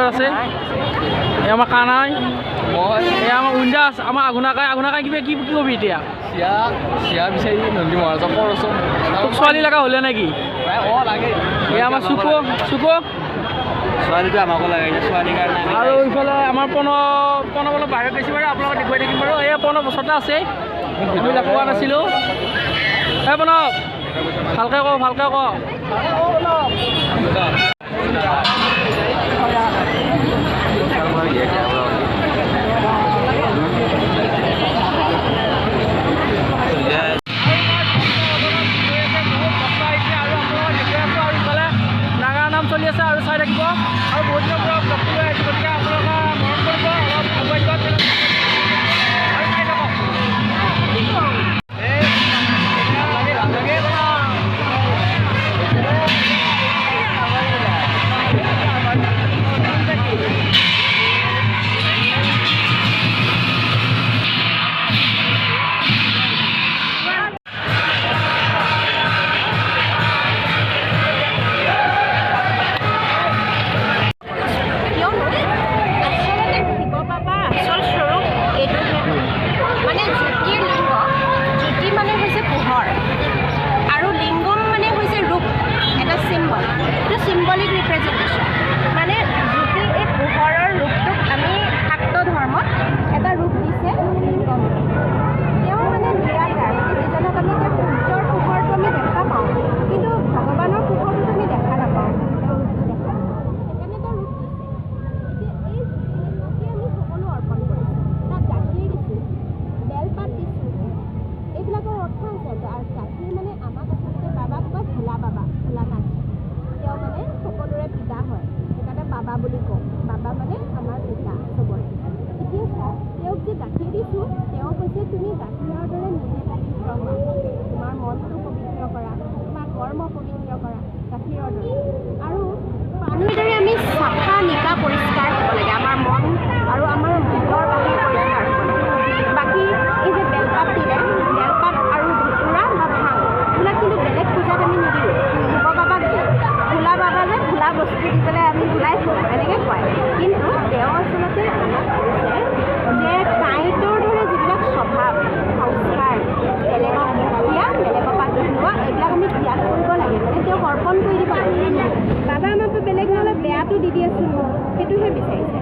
আছে এই আমাৰ কানাই এই আমাৰ উঞ্জাস আমাৰ আঘোনাকাই কিবা কি কবি এতিয়া চিয়া বিচাৰি নন্দী মহাৰাজৰ পৰচোন তোক ছোৱালী লগা হ'লে নেকি লাগে এই আমাৰ চুক ছোৱালীটো আমাকো লাগে ছোৱালীৰ কাৰণে আৰু ইফালে আমাৰ প্ৰণৱ অলপ বাহিৰত গৈছে বাৰু আপোনালোকক দেখুৱাই থাকিম বাৰু এই প্ৰণৱ ওচৰতে আছে এইবিলাক কোৱা নাছিলোঁ এই প্ৰণৱ ভালকৈ কওঁ চলি আছে আৰু চাই থাকিব আৰু বহুত দিনৰ পৰা ব্লগটো লৈ আহিছোঁ গতিকে আপোনালোকে মৰম কৰিব অলপ আগুৱাই যোৱা আৰু চাই থাকক symbolic representation মানে যদি এই পোহৰৰ ৰূপটোক আমি শাক্ত ধৰ্মত এটা ৰূপ দিছে লিংগম তেওঁ মানে নিৰাকাৰ যিজনক আমি সূৰ্যৰ পোহৰটো আমি দেখা পাওঁ কিন্তু ভগৱানৰ পোহৰটো আমি দেখা নাপাওঁ সেইকাৰণে এটা ৰূপ দিছে যে এই লিংগকে আমি সকলো অৰ্পণ কৰিছোঁ তাত গাখীৰ দিছোঁ বেলপাত দিছোঁ এইবিলাকৰ অৰ্থ আছে আৰু গাখীৰ মানে আমাক আচলতে বাবাক কয় ভোলানাথ তেওঁ মানে সকলোৰে পিতা হয় সেইকাৰণে বাবা বুলি কওঁ বাবা মানে আমাৰ পিতা চবৰে এতিয়া তেওঁক যে গাখীৰ দিছোঁ তেওঁ কৈছে তুমি গাখীৰৰ দৰে নিজে পবিত্ৰ হোৱা তোমাৰ মনটো পবিত্ৰ কৰা তোমাৰ কৰ্ম পবিত্ৰ কৰা গাখীৰৰ দৰে আৰু পানীৰ দৰে আমি চাফা নিকা পৰিষ্কাৰ হ'ব লাগে আমাৰ মন আৰু আমাৰ ভিতৰ বাহিৰ পৰিষ্কাৰ হ'ব লাগে বাকী এই যে বেলপাত দিলে বেলপাত আৰু ধুতুৰা বা ভাং এইবিলাক কিন্তু বেলেগ পূজাত আমি নিদিওঁ শিৱ বাবাক দিওঁ ভোলা বাবা যে ভোলা বস্তু দি পেলাই আমি ভোলাই থওঁ এনেকৈ কয় কিন্তু তেওঁ আচলতে আমাক কৈছে যে কাঁইটৰ দৰে যিবিলাক স্বভাৱ সংস্কাৰ বেলেগক দিয়া বেলেগৰ পৰা লোৱা এইবিলাক আমি ত্যাগ কৰিব লাগে মানে তেওঁক অৰ্পণ কৰি দিব লাগে বাবা আমাক বেলেগ নহ'লে বেয়াটো দি দিয়েচোন সেইটোহে বিচাৰিছে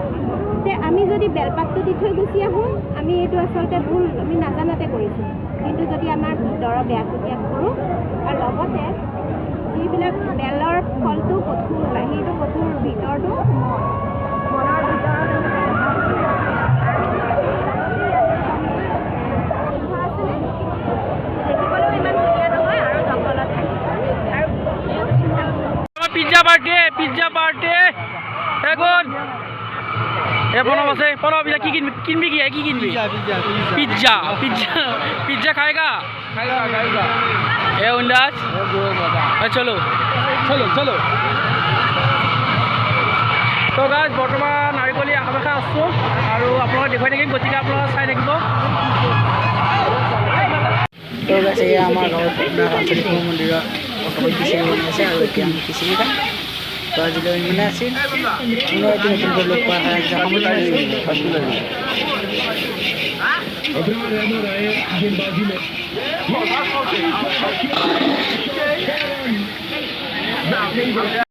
যে আমি যদি বেলপাতটো দি থৈ গুচি আহোঁ আমি এইটো আচলতে ভুল আমি নাজানাতে কৰিছোঁ কিন্তু যদি আমাৰ ভিতৰৰ বেয়াটো ত্যাগ কৰোঁ আৰু লগতে যিবিলাক বেলৰ ফলটো কঠোৰ বাহিৰটো কঠোৰ ভিতৰটো মনৰ ভিতৰত দেখিবলৈও ইমান ধুনীয়া নহয় আৰু জংঘলত আৰু পিজ্জা পাৰ্টি এখন প্ৰণৱ আছে প্ৰণৱ এতিয়া কি কিনবি কি কিনবি পিজ্জা খাएगा ए उन्दाज चलो তো গাইজ বৰ্তমান নাৰিকলি আশে-পাশে আছোঁ আৰু আপোনালোকক দেখুৱাই থাকিম গতিকে আপোনালোকে চাই থাকিব তো গাইজ এয়া আমাৰ গাঁৱত আঞ্চলিক মন্দিৰত অটকৈ খিচিৰি বনাইছে আৰু এতিয়া আমি খিচিৰি খাম তো আজিলৈ মানে আছিল পুনৰ এটি নতুনকৈ লগ পোৱা হয়